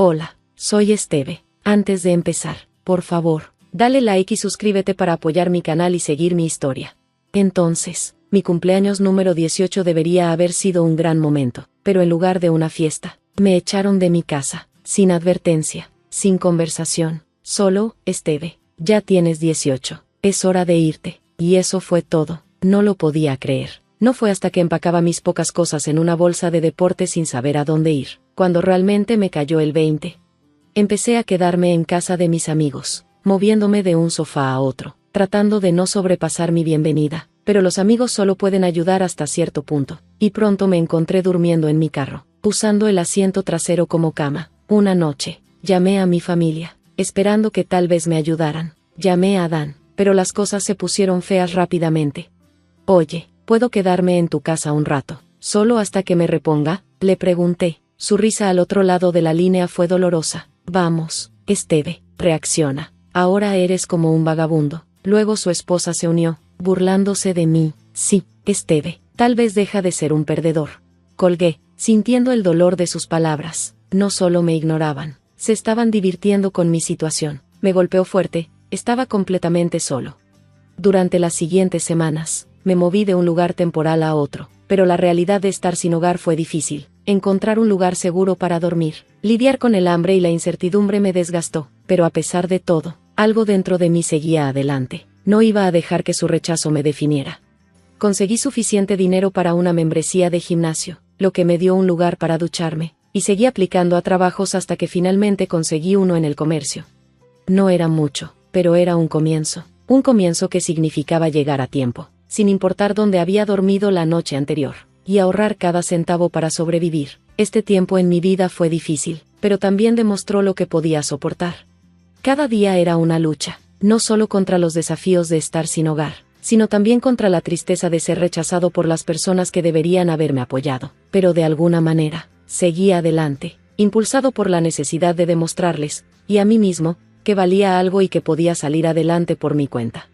Hola, soy Esteve. Antes de empezar, por favor, dale like y suscríbete para apoyar mi canal y seguir mi historia. Entonces, mi cumpleaños número 18 debería haber sido un gran momento, pero en lugar de una fiesta, me echaron de mi casa, sin advertencia, sin conversación, solo, Esteve, ya tienes 18, es hora de irte, y eso fue todo. No lo podía creer. No fue hasta que empacaba mis pocas cosas en una bolsa de deporte sin saber a dónde ir, cuando realmente me cayó el 20. Empecé a quedarme en casa de mis amigos, moviéndome de un sofá a otro, tratando de no sobrepasar mi bienvenida, pero los amigos solo pueden ayudar hasta cierto punto, y pronto me encontré durmiendo en mi carro, usando el asiento trasero como cama. Una noche, llamé a mi familia, esperando que tal vez me ayudaran. Llamé a Dan, pero las cosas se pusieron feas rápidamente. Oye, ¿puedo quedarme en tu casa un rato, solo hasta que me reponga?, le pregunté. Su risa al otro lado de la línea fue dolorosa. Vamos, Esteve, reacciona. Ahora eres como un vagabundo. Luego su esposa se unió, burlándose de mí. Sí, Esteve, tal vez deja de ser un perdedor. Colgué, sintiendo el dolor de sus palabras. No solo me ignoraban, se estaban divirtiendo con mi situación. Me golpeó fuerte, estaba completamente solo. Durante las siguientes semanas, me moví de un lugar temporal a otro, pero la realidad de estar sin hogar fue difícil. Encontrar un lugar seguro para dormir, lidiar con el hambre y la incertidumbre me desgastó, pero a pesar de todo, algo dentro de mí seguía adelante. No iba a dejar que su rechazo me definiera. Conseguí suficiente dinero para una membresía de gimnasio, lo que me dio un lugar para ducharme, y seguí aplicando a trabajos hasta que finalmente conseguí uno en el comercio. No era mucho, pero era un comienzo que significaba llegar a tiempo, sin importar dónde había dormido la noche anterior, y ahorrar cada centavo para sobrevivir. Este tiempo en mi vida fue difícil, pero también demostró lo que podía soportar. Cada día era una lucha, no solo contra los desafíos de estar sin hogar, sino también contra la tristeza de ser rechazado por las personas que deberían haberme apoyado. Pero de alguna manera, seguí adelante, impulsado por la necesidad de demostrarles, y a mí mismo, que valía algo y que podía salir adelante por mi cuenta.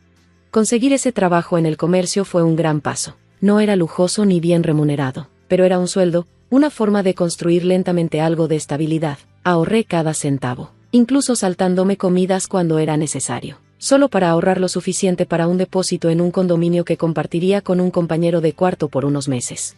Conseguir ese trabajo en el comercio fue un gran paso. No era lujoso ni bien remunerado, pero era un sueldo, una forma de construir lentamente algo de estabilidad. Ahorré cada centavo, incluso saltándome comidas cuando era necesario, solo para ahorrar lo suficiente para un depósito en un condominio que compartiría con un compañero de cuarto por unos meses.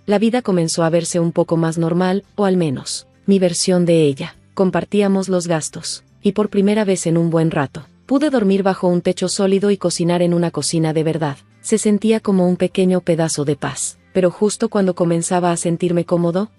La vida comenzó a verse un poco más normal, o al menos, mi versión de ella. Compartíamos los gastos, y por primera vez en un buen rato, pude dormir bajo un techo sólido y cocinar en una cocina de verdad. Se sentía como un pequeño pedazo de paz, pero justo cuando comenzaba a sentirme cómodo,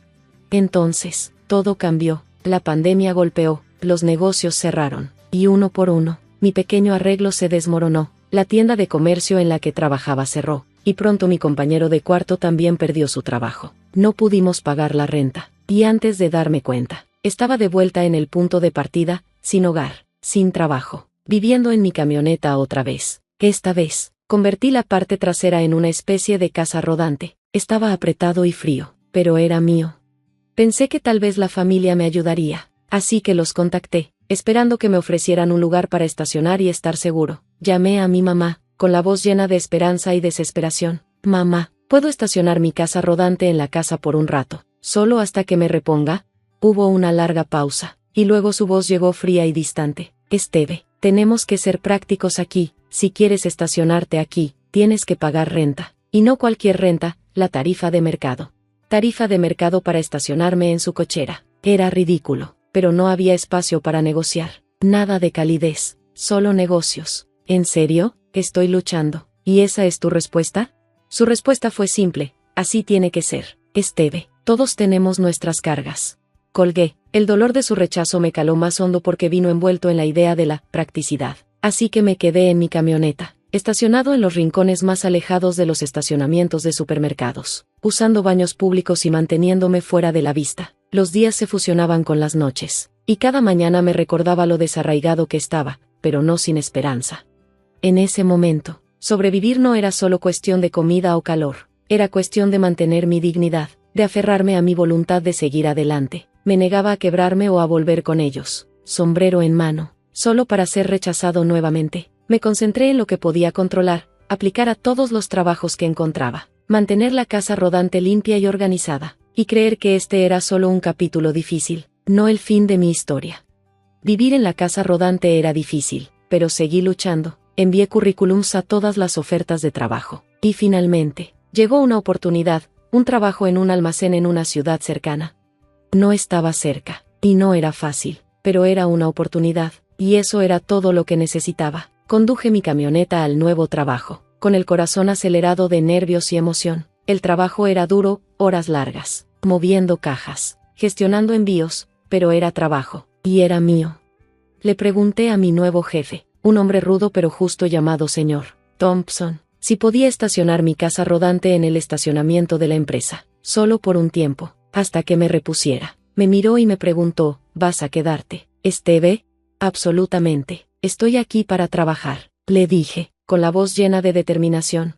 entonces, todo cambió. La pandemia golpeó, los negocios cerraron, y uno por uno, mi pequeño arreglo se desmoronó. La tienda de comercio en la que trabajaba cerró, y pronto mi compañero de cuarto también perdió su trabajo. No pudimos pagar la renta, y antes de darme cuenta, estaba de vuelta en el punto de partida, sin hogar, sin trabajo, viviendo en mi camioneta otra vez. Esta vez, convertí la parte trasera en una especie de casa rodante. Estaba apretado y frío, pero era mío. Pensé que tal vez la familia me ayudaría, así que los contacté, esperando que me ofrecieran un lugar para estacionar y estar seguro. Llamé a mi mamá, con la voz llena de esperanza y desesperación. Mamá, ¿puedo estacionar mi casa rodante en la casa por un rato, solo hasta que me reponga? Hubo una larga pausa, y luego su voz llegó fría y distante. Esteve, tenemos que ser prácticos aquí. Si quieres estacionarte aquí, tienes que pagar renta. Y no cualquier renta, la tarifa de mercado. Tarifa de mercado para estacionarme en su cochera. Era ridículo, pero no había espacio para negociar. Nada de calidez, solo negocios. ¿En serio? Estoy luchando. ¿Y esa es tu respuesta? Su respuesta fue simple. Así tiene que ser, Esteve. Todos tenemos nuestras cargas. Colgué. El dolor de su rechazo me caló más hondo porque vino envuelto en la idea de la practicidad. Así que me quedé en mi camioneta, estacionado en los rincones más alejados de los estacionamientos de supermercados, usando baños públicos y manteniéndome fuera de la vista. Los días se fusionaban con las noches, y cada mañana me recordaba lo desarraigado que estaba, pero no sin esperanza. En ese momento, sobrevivir no era solo cuestión de comida o calor, era cuestión de mantener mi dignidad, de aferrarme a mi voluntad de seguir adelante. Me negaba a quebrarme o a volver con ellos, sombrero en mano, solo para ser rechazado nuevamente. Me concentré en lo que podía controlar, aplicar a todos los trabajos que encontraba, mantener la casa rodante limpia y organizada, y creer que este era solo un capítulo difícil. no el fin de mi historia. Vivir en la casa rodante era difícil, pero seguí luchando. Envié currículums a todas las ofertas de trabajo. Y finalmente, llegó una oportunidad, un trabajo en un almacén en una ciudad cercana. No estaba cerca, y no era fácil, pero era una oportunidad, y eso era todo lo que necesitaba. Conduje mi camioneta al nuevo trabajo, con el corazón acelerado de nervios y emoción. El trabajo era duro, horas largas, moviendo cajas, gestionando envíos, pero era trabajo, y era mío. Le pregunté a mi nuevo jefe, un hombre rudo pero justo llamado señor Thompson, si podía estacionar mi casa rodante en el estacionamiento de la empresa, solo por un tiempo, hasta que me repusiera. Me miró y me preguntó, ¿vas a quedarte, Steve? Absolutamente, estoy aquí para trabajar, le dije, con la voz llena de determinación.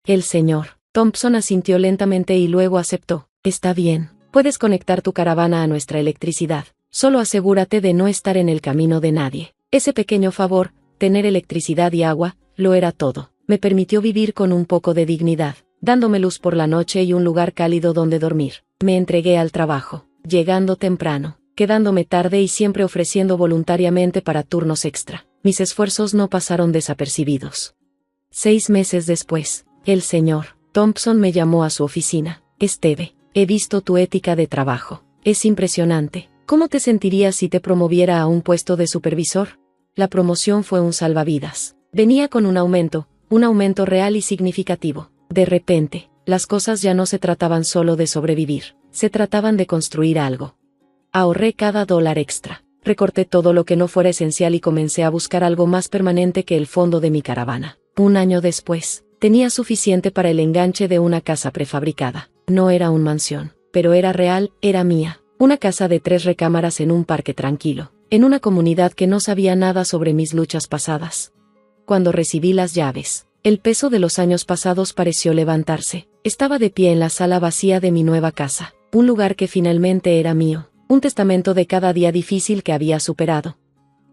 El señor Thompson asintió lentamente y luego aceptó. Está bien, puedes conectar tu caravana a nuestra electricidad, solo asegúrate de no estar en el camino de nadie. Ese pequeño favor, tener electricidad y agua, lo era todo. Me permitió vivir con un poco de dignidad, dándome luz por la noche y un lugar cálido donde dormir. Me entregué al trabajo, llegando temprano, quedándome tarde y siempre ofreciendo voluntariamente para turnos extra. Mis esfuerzos no pasaron desapercibidos. 6 meses después, el señor Thompson me llamó a su oficina. Steve, he visto tu ética de trabajo. Es impresionante. ¿Cómo te sentirías si te promoviera a un puesto de supervisor? La promoción fue un salvavidas. Venía con un aumento real y significativo. De repente, las cosas ya no se trataban solo de sobrevivir, se trataban de construir algo. Ahorré cada dólar extra, recorté todo lo que no fuera esencial y comencé a buscar algo más permanente que el fondo de mi caravana. 1 año después, tenía suficiente para el enganche de una casa prefabricada. No era una mansión, pero era real, era mía. Una casa de 3 recámaras en un parque tranquilo, en una comunidad que no sabía nada sobre mis luchas pasadas. Cuando recibí las llaves, el peso de los años pasados pareció levantarse. Estaba de pie en la sala vacía de mi nueva casa, un lugar que finalmente era mío, un testamento de cada día difícil que había superado.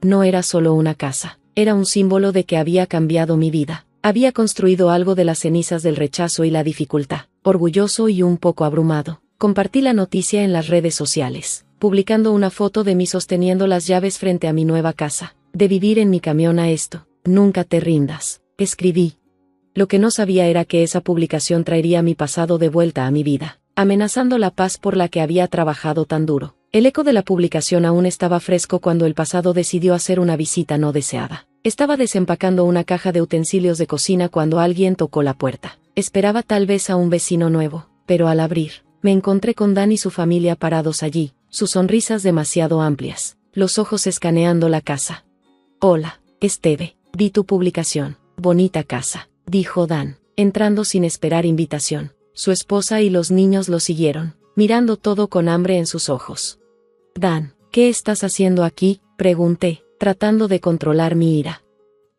No era solo una casa, era un símbolo de que había cambiado mi vida. Había construido algo de las cenizas del rechazo y la dificultad. Orgulloso y un poco abrumado, compartí la noticia en las redes sociales, publicando una foto de mí sosteniendo las llaves frente a mi nueva casa. De vivir en mi camión a esto, nunca te rindas, escribí. Lo que no sabía era que esa publicación traería mi pasado de vuelta a mi vida, amenazando la paz por la que había trabajado tan duro. El eco de la publicación aún estaba fresco cuando el pasado decidió hacer una visita no deseada. Estaba desempacando una caja de utensilios de cocina cuando alguien tocó la puerta. Esperaba tal vez a un vecino nuevo, pero al abrir, me encontré con Dan y su familia parados allí, sus sonrisas demasiado amplias, los ojos escaneando la casa. Hola, Steve, vi tu publicación. Bonita casa, dijo Dan, entrando sin esperar invitación. Su esposa y los niños lo siguieron, mirando todo con hambre en sus ojos. Dan, ¿qué estás haciendo aquí?, pregunté, tratando de controlar mi ira.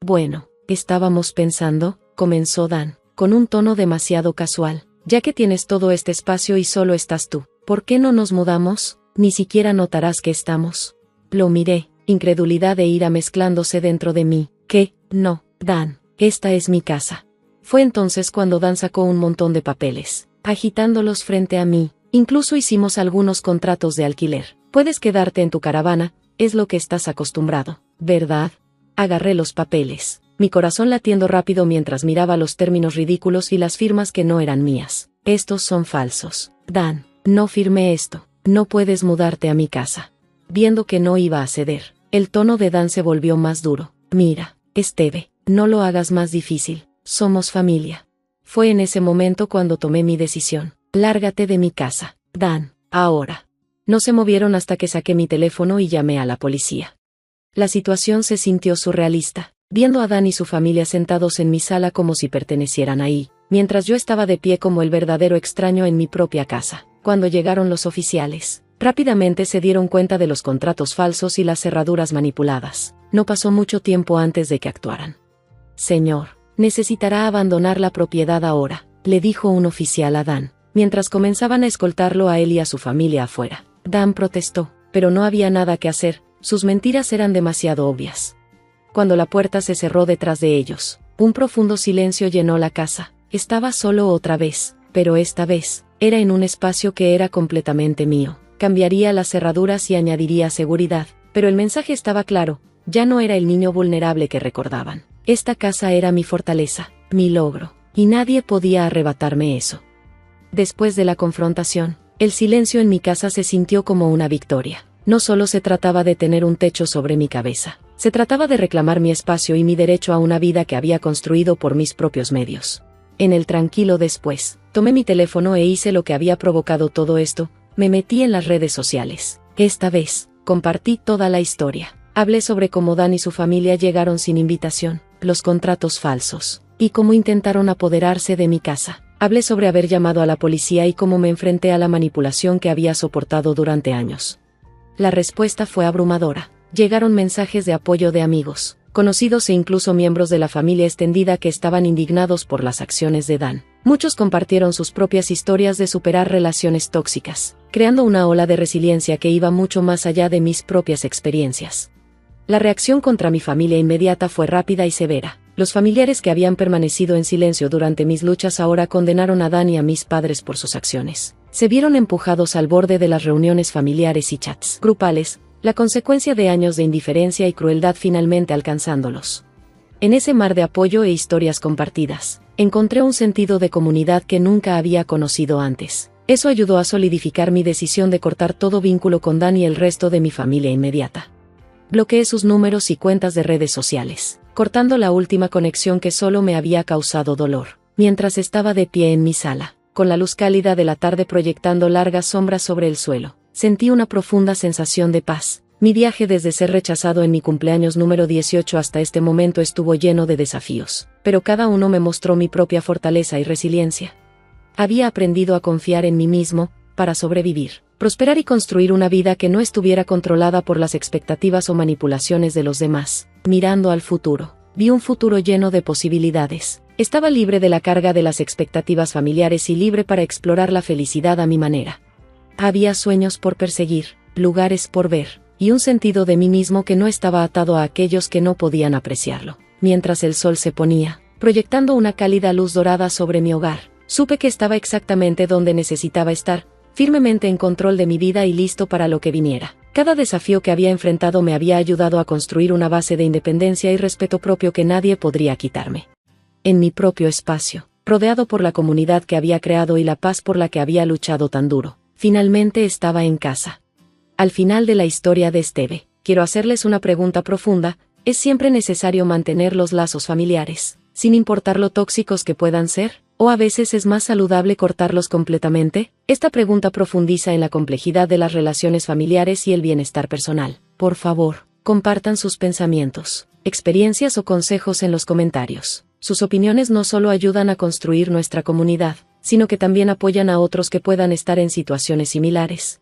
Bueno, estábamos pensando, comenzó Dan, con un tono demasiado casual, ya que tienes todo este espacio y solo estás tú, ¿por qué no nos mudamos? Ni siquiera notarás que estamos. Lo miré, incredulidad e ira mezclándose dentro de mí. ¿Qué? No, Dan, esta es mi casa. Fue entonces cuando Dan sacó un montón de papeles, agitándolos frente a mí. Incluso hicimos algunos contratos de alquiler. Puedes quedarte en tu caravana, es lo que estás acostumbrado, ¿verdad? Agarré los papeles, mi corazón latiendo rápido mientras miraba los términos ridículos y las firmas que no eran mías. Estos son falsos. Dan, no firmé esto. No puedes mudarte a mi casa. Viendo que no iba a ceder, el tono de Dan se volvió más duro. Mira, Steve, no lo hagas más difícil. Somos familia. Fue en ese momento cuando tomé mi decisión. Lárgate de mi casa, Dan, ahora. No se movieron hasta que saqué mi teléfono y llamé a la policía. La situación se sintió surrealista, viendo a Dan y su familia sentados en mi sala como si pertenecieran ahí, mientras yo estaba de pie como el verdadero extraño en mi propia casa. Cuando llegaron los oficiales, rápidamente se dieron cuenta de los contratos falsos y las cerraduras manipuladas. No pasó mucho tiempo antes de que actuaran. Señor, necesitará abandonar la propiedad ahora, le dijo un oficial a Dan, mientras comenzaban a escoltarlo a él y a su familia afuera. Dan protestó, pero no había nada que hacer, sus mentiras eran demasiado obvias. Cuando la puerta se cerró detrás de ellos, un profundo silencio llenó la casa. Estaba solo otra vez, pero esta vez, era en un espacio que era completamente mío. cambiaría las cerraduras y añadiría seguridad, pero el mensaje estaba claro, ya no era el niño vulnerable que recordaban. Esta casa era mi fortaleza, mi logro, y nadie podía arrebatarme eso. Después de la confrontación, el silencio en mi casa se sintió como una victoria. No solo se trataba de tener un techo sobre mi cabeza, se trataba de reclamar mi espacio y mi derecho a una vida que había construido por mis propios medios. En el tranquilo después, tomé mi teléfono e hice lo que había provocado todo esto, me metí en las redes sociales. Esta vez, compartí toda la historia. Hablé sobre cómo Dan y su familia llegaron sin invitación, los contratos falsos, y cómo intentaron apoderarse de mi casa. Hablé sobre haber llamado a la policía y cómo me enfrenté a la manipulación que había soportado durante años. La respuesta fue abrumadora. Llegaron mensajes de apoyo de amigos, conocidos e incluso miembros de la familia extendida que estaban indignados por las acciones de Dan. Muchos compartieron sus propias historias de superar relaciones tóxicas, creando una ola de resiliencia que iba mucho más allá de mis propias experiencias. La reacción contra mi familia inmediata fue rápida y severa. Los familiares que habían permanecido en silencio durante mis luchas ahora condenaron a Dan y a mis padres por sus acciones. Se vieron empujados al borde de las reuniones familiares y chats grupales, la consecuencia de años de indiferencia y crueldad finalmente alcanzándolos. En ese mar de apoyo e historias compartidas, encontré un sentido de comunidad que nunca había conocido antes. Eso ayudó a solidificar mi decisión de cortar todo vínculo con Dan y el resto de mi familia inmediata. Bloqueé sus números y cuentas de redes sociales, cortando la última conexión que solo me había causado dolor. Mientras estaba de pie en mi sala, con la luz cálida de la tarde proyectando largas sombras sobre el suelo, sentí una profunda sensación de paz. Mi viaje desde ser rechazado en mi cumpleaños número 18 hasta este momento estuvo lleno de desafíos, pero cada uno me mostró mi propia fortaleza y resiliencia. Había aprendido a confiar en mí mismo, para sobrevivir, prosperar y construir una vida que no estuviera controlada por las expectativas o manipulaciones de los demás. Mirando al futuro, vi un futuro lleno de posibilidades. Estaba libre de la carga de las expectativas familiares y libre para explorar la felicidad a mi manera. Había sueños por perseguir, lugares por ver, y un sentido de mí mismo que no estaba atado a aquellos que no podían apreciarlo. Mientras el sol se ponía, proyectando una cálida luz dorada sobre mi hogar, supe que estaba exactamente donde necesitaba estar, firmemente en control de mi vida y listo para lo que viniera. Cada desafío que había enfrentado me había ayudado a construir una base de independencia y respeto propio que nadie podría quitarme. En mi propio espacio, rodeado por la comunidad que había creado y la paz por la que había luchado tan duro, finalmente estaba en casa. Al final de la historia de Esteve, quiero hacerles una pregunta profunda: ¿es siempre necesario mantener los lazos familiares, sin importar lo tóxicos que puedan ser? ¿O a veces es más saludable cortarlos completamente? Esta pregunta profundiza en la complejidad de las relaciones familiares y el bienestar personal. Por favor, compartan sus pensamientos, experiencias o consejos en los comentarios. Sus opiniones no solo ayudan a construir nuestra comunidad, sino que también apoyan a otros que puedan estar en situaciones similares.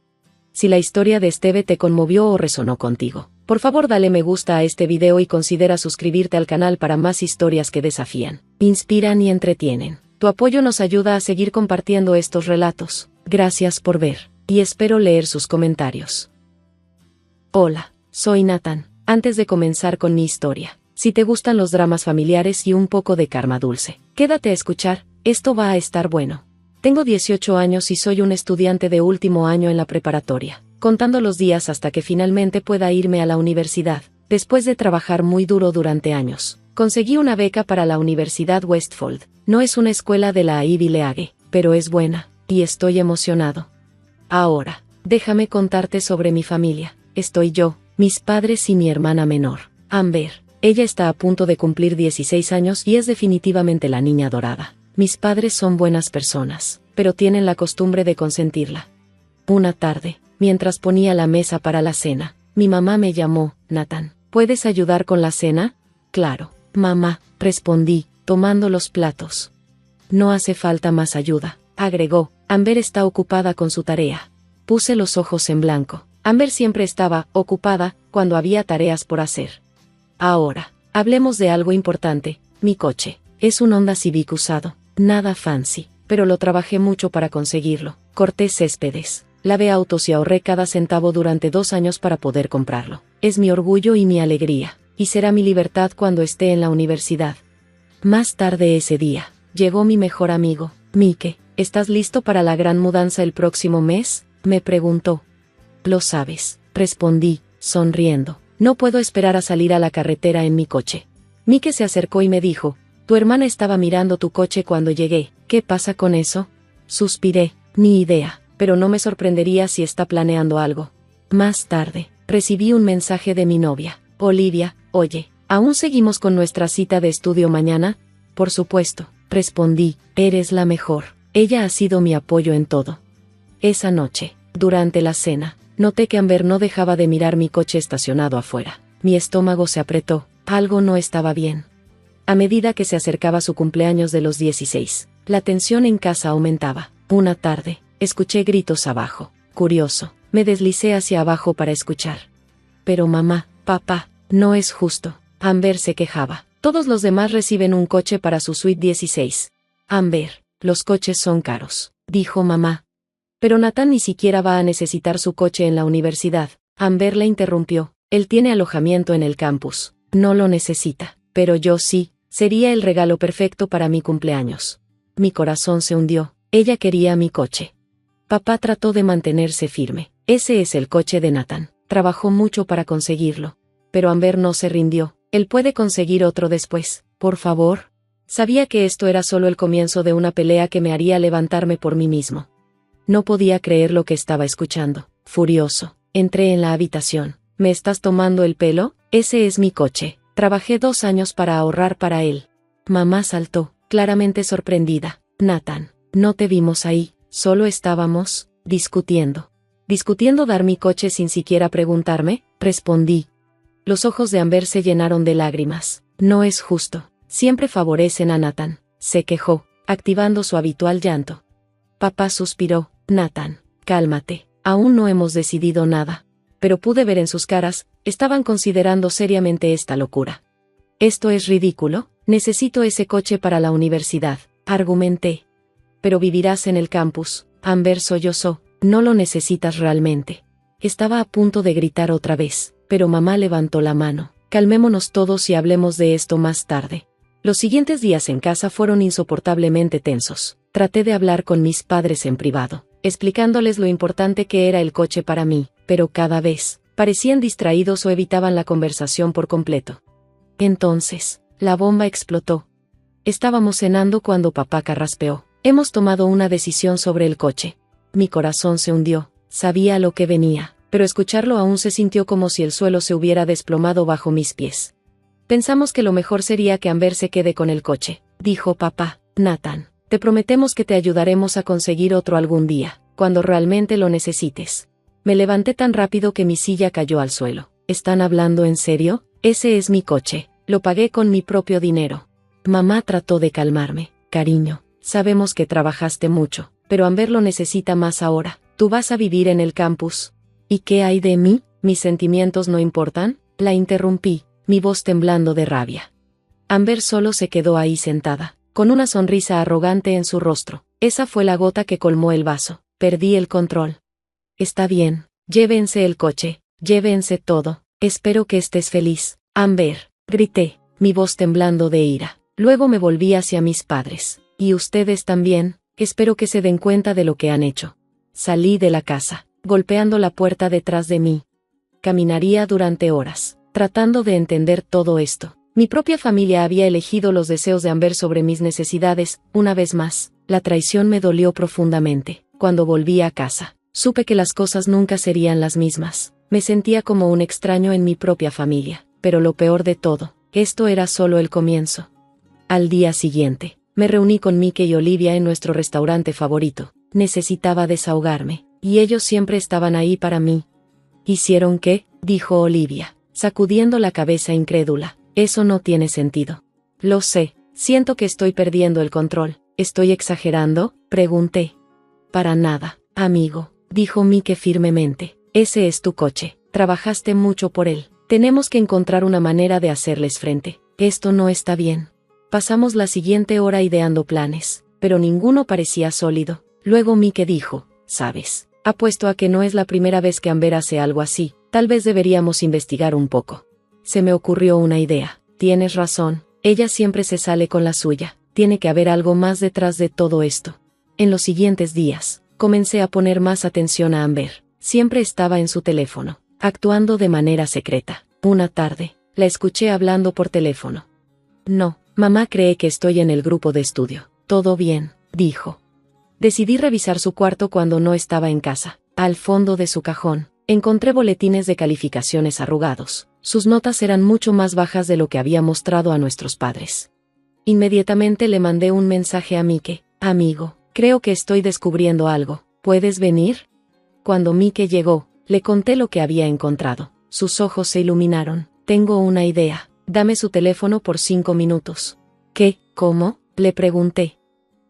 Si la historia de Esteve te conmovió o resonó contigo, por favor dale me gusta a este video y considera suscribirte al canal para más historias que desafían, inspiran y entretienen. Tu apoyo nos ayuda a seguir compartiendo estos relatos. Gracias por ver, y espero leer sus comentarios. Hola, soy Nathan. Antes de comenzar con mi historia, si te gustan los dramas familiares y un poco de karma dulce, quédate a escuchar, esto va a estar bueno. Tengo 18 años y soy un estudiante de último año en la preparatoria, contando los días hasta que finalmente pueda irme a la universidad. Después de trabajar muy duro durante años, conseguí una beca para la Universidad Westfold. No es una escuela de la Ivy League, pero es buena, y estoy emocionado. Ahora, déjame contarte sobre mi familia. Estoy yo, mis padres y mi hermana menor, Amber. Ella está a punto de cumplir 16 años y es definitivamente la niña dorada. Mis padres son buenas personas, pero tienen la costumbre de consentirla. Una tarde, mientras ponía la mesa para la cena, mi mamá me llamó: Nathan, ¿puedes ayudar con la cena? Claro, mamá, respondí, tomando los platos. No hace falta más ayuda, agregó. Amber está ocupada con su tarea. Puse los ojos en blanco. Amber siempre estaba ocupada cuando había tareas por hacer. Ahora, hablemos de algo importante. Mi coche es un Honda Civic usado, nada fancy, pero lo trabajé mucho para conseguirlo. Corté céspedes, lavé autos y ahorré cada centavo durante 2 años para poder comprarlo. Es mi orgullo y mi alegría, y será mi libertad cuando esté en la universidad. Más tarde ese día, llegó mi mejor amigo, Mike. ¿Estás listo para la gran mudanza el próximo mes?, me preguntó. Lo sabes, respondí, sonriendo. No puedo esperar a salir a la carretera en mi coche. Mike se acercó y me dijo, tu hermana estaba mirando tu coche cuando llegué, ¿qué pasa con eso? Suspiré, ni idea, pero no me sorprendería si está planeando algo. Más tarde, recibí un mensaje de mi novia, Olivia, oye, ¿aún seguimos con nuestra cita de estudio mañana? Por supuesto, respondí, eres la mejor, ella ha sido mi apoyo en todo. Esa noche, durante la cena, noté que Amber no dejaba de mirar mi coche estacionado afuera. Mi estómago se apretó, algo no estaba bien. A medida que se acercaba su cumpleaños de los 16, la tensión en casa aumentaba. Una tarde, escuché gritos abajo. Curioso, me deslicé hacia abajo para escuchar. Pero mamá, papá, no es justo. Amber se quejaba. Todos los demás reciben un coche para su suite 16. Amber, los coches son caros, dijo mamá. Pero Nathan ni siquiera va a necesitar su coche en la universidad. Amber la interrumpió. Él tiene alojamiento en el campus. No lo necesita, pero yo sí. Sería el regalo perfecto para mi cumpleaños. Mi corazón se hundió. Ella quería mi coche. Papá trató de mantenerse firme. Ese es el coche de Nathan. Trabajó mucho para conseguirlo. Pero Amber no se rindió. Él puede conseguir otro después. Por favor. Sabía que esto era solo el comienzo de una pelea que me haría levantarme por mí mismo. No podía creer lo que estaba escuchando. Furioso, entré en la habitación. ¿Me estás tomando el pelo? Ese es mi coche. Trabajé 2 años para ahorrar para él. Mamá saltó, claramente sorprendida. Nathan, no te vimos ahí, solo estábamos discutiendo. ¿Discutiendo dar mi coche sin siquiera preguntarme? Respondí. Los ojos de Amber se llenaron de lágrimas. No es justo. Siempre favorecen a Nathan, se quejó, activando su habitual llanto. Papá suspiró. Nathan, cálmate, aún no hemos decidido nada. Pero pude ver en sus caras, estaban considerando seriamente esta locura. Esto es ridículo, necesito ese coche para la universidad, argumenté. Pero vivirás en el campus, Amber sollozó, no lo necesitas realmente. Estaba a punto de gritar otra vez, pero mamá levantó la mano. Calmémonos todos y hablemos de esto más tarde. Los siguientes días en casa fueron insoportablemente tensos. Traté de hablar con mis padres en privado, explicándoles lo importante que era el coche para mí, pero cada vez parecían distraídos o evitaban la conversación por completo. Entonces, la bomba explotó. Estábamos cenando cuando papá carraspeó. Hemos tomado una decisión sobre el coche. Mi corazón se hundió, sabía lo que venía, pero escucharlo aún se sintió como si el suelo se hubiera desplomado bajo mis pies. Pensamos que lo mejor sería que Amber se quede con el coche, dijo papá. Nathan, te prometemos que te ayudaremos a conseguir otro algún día, cuando realmente lo necesites. Me levanté tan rápido que mi silla cayó al suelo. ¿Están hablando en serio? Ese es mi coche, lo pagué con mi propio dinero. Mamá trató de calmarme. Cariño, sabemos que trabajaste mucho, pero Amber lo necesita más ahora. Tú vas a vivir en el campus. ¿Y qué hay de mí? ¿Mis sentimientos no importan? La interrumpí, mi voz temblando de rabia. Amber solo se quedó ahí sentada, con una sonrisa arrogante en su rostro. Esa fue la gota que colmó el vaso. Perdí el control. Está bien, llévense el coche, llévense todo. Espero que estés feliz, Amber, grité, mi voz temblando de ira. Luego me volví hacia mis padres. Y ustedes también, espero que se den cuenta de lo que han hecho. Salí de la casa, golpeando la puerta detrás de mí. Caminaría durante horas, tratando de entender todo esto. Mi propia familia había elegido los deseos de Amber sobre mis necesidades. Una vez más, la traición me dolió profundamente. Cuando volví a casa, supe que las cosas nunca serían las mismas. Me sentía como un extraño en mi propia familia. Pero lo peor de todo, esto era solo el comienzo. Al día siguiente, me reuní con Mike y Olivia en nuestro restaurante favorito. Necesitaba desahogarme, y ellos siempre estaban ahí para mí. ¿Hicieron qué?, dijo Olivia, sacudiendo la cabeza incrédula. Eso no tiene sentido. Lo sé, siento que estoy perdiendo el control. ¿Estoy exagerando?, pregunté. Para nada, amigo, dijo Mike firmemente. Ese es tu coche, trabajaste mucho por él. Tenemos que encontrar una manera de hacerles frente. Esto no está bien. Pasamos la siguiente hora ideando planes, pero ninguno parecía sólido. Luego Mike dijo, ¿sabes? Apuesto a que no es la primera vez que Amber hace algo así. Tal vez deberíamos investigar un poco. Se me ocurrió una idea. Tienes razón, ella siempre se sale con la suya. Tiene que haber algo más detrás de todo esto. En los siguientes días, comencé a poner más atención a Amber. Siempre estaba en su teléfono, actuando de manera secreta. Una tarde, la escuché hablando por teléfono. No, mamá cree que estoy en el grupo de estudio. Todo bien, dijo. Decidí revisar su cuarto cuando no estaba en casa. Al fondo de su cajón, encontré boletines de calificaciones arrugados. Sus notas eran mucho más bajas de lo que había mostrado a nuestros padres. Inmediatamente le mandé un mensaje a Mike. Amigo, creo que estoy descubriendo algo. ¿Puedes venir? Cuando Mike llegó, le conté lo que había encontrado. Sus ojos se iluminaron. Tengo una idea. Dame su teléfono por 5 minutos. ¿Qué? ¿Cómo? Le pregunté.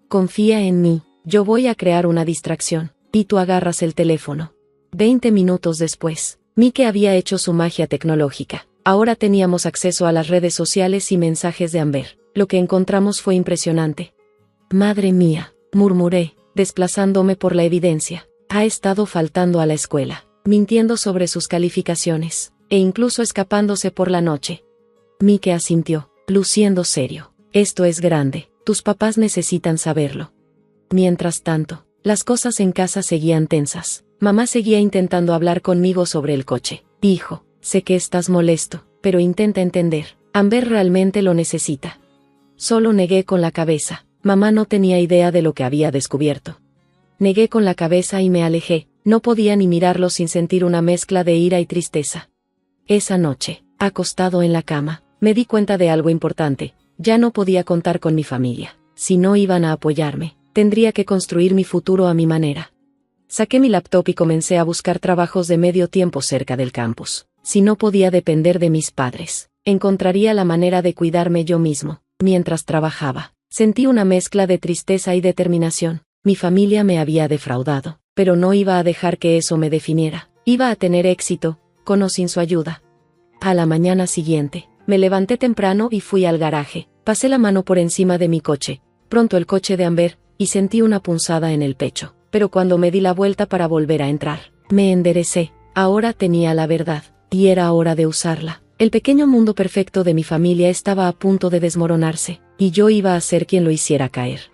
Confía en mí. Yo voy a crear una distracción. Y tú agarras el teléfono. 20 minutos después, Mike había hecho su magia tecnológica. Ahora teníamos acceso a las redes sociales y mensajes de Amber. Lo que encontramos fue impresionante. Madre mía, murmuré, desplazándome por la evidencia. Ha estado faltando a la escuela, mintiendo sobre sus calificaciones, e incluso escapándose por la noche. Mike asintió, luciendo serio. Esto es grande, tus papás necesitan saberlo. Mientras tanto, las cosas en casa seguían tensas. Mamá seguía intentando hablar conmigo sobre el coche. Dijo, sé que estás molesto, pero intenta entender. Amber realmente lo necesita. Solo negué con la cabeza. Mamá no tenía idea de lo que había descubierto. Negué con la cabeza y me alejé. No podía ni mirarlo sin sentir una mezcla de ira y tristeza. Esa noche, acostado en la cama, me di cuenta de algo importante. Ya no podía contar con mi familia. Si no iban a apoyarme, tendría que construir mi futuro a mi manera. Saqué mi laptop y comencé a buscar trabajos de medio tiempo cerca del campus. Si no podía depender de mis padres, encontraría la manera de cuidarme yo mismo. Mientras trabajaba, sentí una mezcla de tristeza y determinación. Mi familia me había defraudado, pero no iba a dejar que eso me definiera. Iba a tener éxito, con o sin su ayuda. A la mañana siguiente, me levanté temprano y fui al garaje. Pasé la mano por encima de mi coche, pronto el coche de Amber, y sentí una punzada en el pecho. Pero cuando me di la vuelta para volver a entrar, me enderecé. Ahora tenía la verdad, y era hora de usarla. El pequeño mundo perfecto de mi familia estaba a punto de desmoronarse, y yo iba a ser quien lo hiciera caer.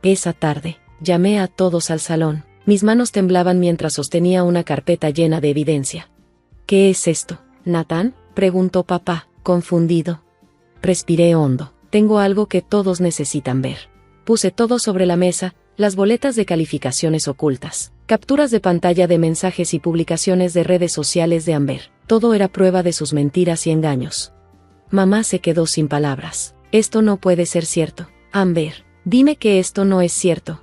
Esa tarde, llamé a todos al salón. Mis manos temblaban mientras sostenía una carpeta llena de evidencia. ¿Qué es esto, Nathan?, preguntó papá, confundido. Respiré hondo. Tengo algo que todos necesitan ver. Puse todo sobre la mesa, las boletas de calificaciones ocultas, capturas de pantalla de mensajes y publicaciones de redes sociales de Amber. Todo era prueba de sus mentiras y engaños. Mamá se quedó sin palabras. Esto no puede ser cierto. Amber, dime que esto no es cierto.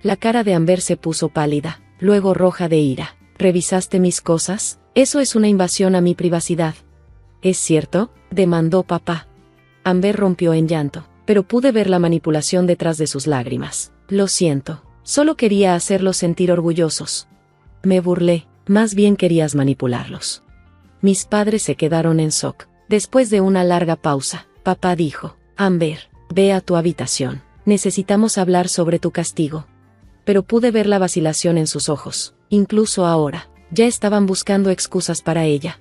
La cara de Amber se puso pálida, luego roja de ira. ¿Revisaste mis cosas? Eso es una invasión a mi privacidad. ¿Es cierto?, demandó papá. Amber rompió en llanto, pero pude ver la manipulación detrás de sus lágrimas. Lo siento, solo quería hacerlos sentir orgullosos. Me burlé, más bien querías manipularlos. Mis padres se quedaron en shock. Después de una larga pausa, papá dijo, Amber, ve a tu habitación. Necesitamos hablar sobre tu castigo. Pero pude ver la vacilación en sus ojos. Incluso ahora, ya estaban buscando excusas para ella.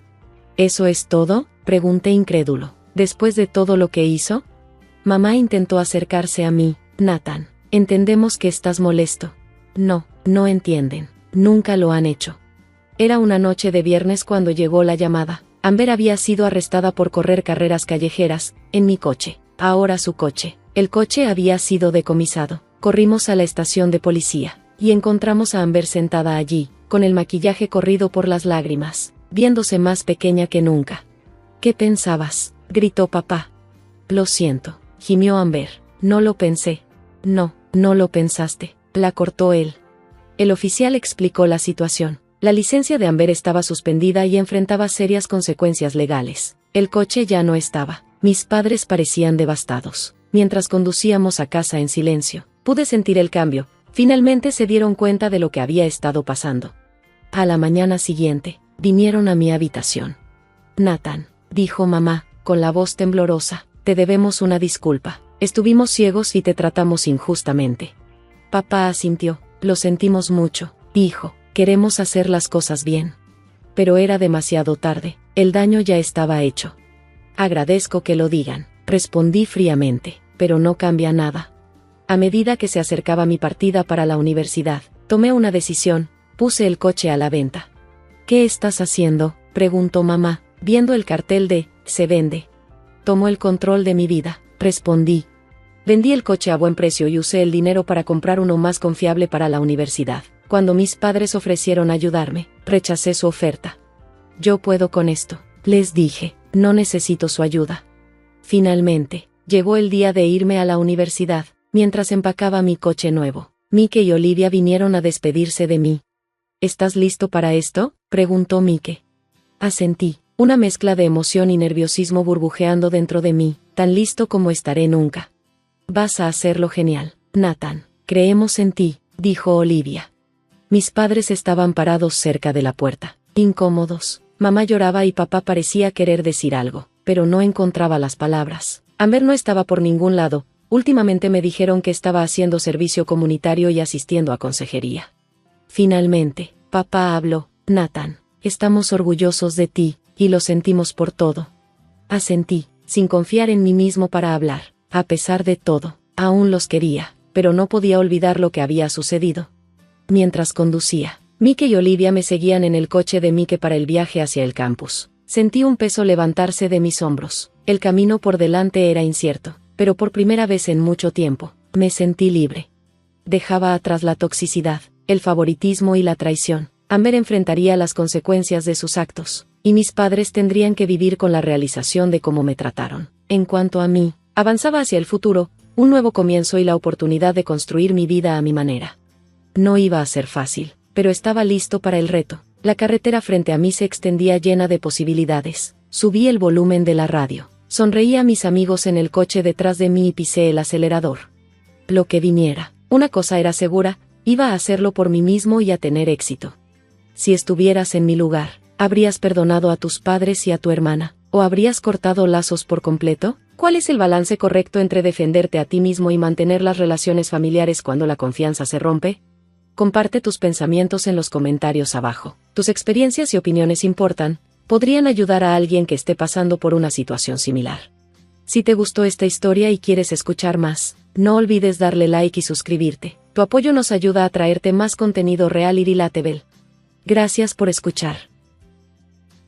¿Eso es todo?, pregunté incrédulo. ¿Después de todo lo que hizo? Mamá intentó acercarse a mí. Nathan, entendemos que estás molesto. No, no entienden. Nunca lo han hecho. Era una noche de viernes cuando llegó la llamada. Amber había sido arrestada por correr carreras callejeras, en mi coche. Ahora su coche. El coche había sido decomisado. Corrimos a la estación de policía, y encontramos a Amber sentada allí, con el maquillaje corrido por las lágrimas, viéndose más pequeña que nunca. ¿Qué pensabas?, gritó papá. Lo siento, gimió Amber. No lo pensé. No, no lo pensaste, la cortó él. El oficial explicó la situación. La licencia de Amber estaba suspendida y enfrentaba serias consecuencias legales. El coche ya no estaba. Mis padres parecían devastados. Mientras conducíamos a casa en silencio, pude sentir el cambio. Finalmente se dieron cuenta de lo que había estado pasando. A la mañana siguiente, vinieron a mi habitación. Nathan, dijo mamá, con la voz temblorosa, te debemos una disculpa. Estuvimos ciegos y te tratamos injustamente. Papá asintió. Lo sentimos mucho, hijo. Queremos hacer las cosas bien. Pero era demasiado tarde. El daño ya estaba hecho. Agradezco que lo digan, respondí fríamente, pero no cambia nada. A medida que se acercaba mi partida para la universidad, tomé una decisión. Puse el coche a la venta. ¿Qué estás haciendo?, preguntó mamá, viendo el cartel de «Se vende». Tomó el control de mi vida, respondí. Vendí el coche a buen precio y usé el dinero para comprar uno más confiable para la universidad. Cuando mis padres ofrecieron ayudarme, rechacé su oferta. Yo puedo con esto, les dije, no necesito su ayuda. Finalmente, llegó el día de irme a la universidad. Mientras empacaba mi coche nuevo, Mike y Olivia vinieron a despedirse de mí. ¿Estás listo para esto?, preguntó Mike. Asentí, una mezcla de emoción y nerviosismo burbujeando dentro de mí, tan listo como estaré nunca. Vas a hacerlo genial, Nathan, creemos en ti, dijo Olivia. Mis padres estaban parados cerca de la puerta, incómodos. Mamá lloraba y papá parecía querer decir algo, pero no encontraba las palabras. Amber no estaba por ningún lado. Últimamente me dijeron que estaba haciendo servicio comunitario y asistiendo a consejería. Finalmente, papá habló. Nathan, estamos orgullosos de ti, y lo sentimos por todo. Asentí, sin confiar en mí mismo para hablar. A pesar de todo, aún los quería, pero no podía olvidar lo que había sucedido. Mientras conducía, Mike y Olivia me seguían en el coche de Mike para el viaje hacia el campus. Sentí un peso levantarse de mis hombros. El camino por delante era incierto, pero por primera vez en mucho tiempo, me sentí libre. Dejaba atrás la toxicidad, el favoritismo y la traición. Amber enfrentaría las consecuencias de sus actos, y mis padres tendrían que vivir con la realización de cómo me trataron. En cuanto a mí, avanzaba hacia el futuro, un nuevo comienzo y la oportunidad de construir mi vida a mi manera. No iba a ser fácil, pero estaba listo para el reto. La carretera frente a mí se extendía llena de posibilidades. Subí el volumen de la radio. Sonreí a mis amigos en el coche detrás de mí y pisé el acelerador. Lo que viniera, una cosa era segura, iba a hacerlo por mí mismo y a tener éxito. Si estuvieras en mi lugar, ¿habrías perdonado a tus padres y a tu hermana? ¿O habrías cortado lazos por completo? ¿Cuál es el balance correcto entre defenderte a ti mismo y mantener las relaciones familiares cuando la confianza se rompe? Comparte tus pensamientos en los comentarios abajo. Tus experiencias y opiniones importan, podrían ayudar a alguien que esté pasando por una situación similar. Si te gustó esta historia y quieres escuchar más, no olvides darle like y suscribirte. Tu apoyo nos ayuda a traerte más contenido real y relatable. Gracias por escuchar.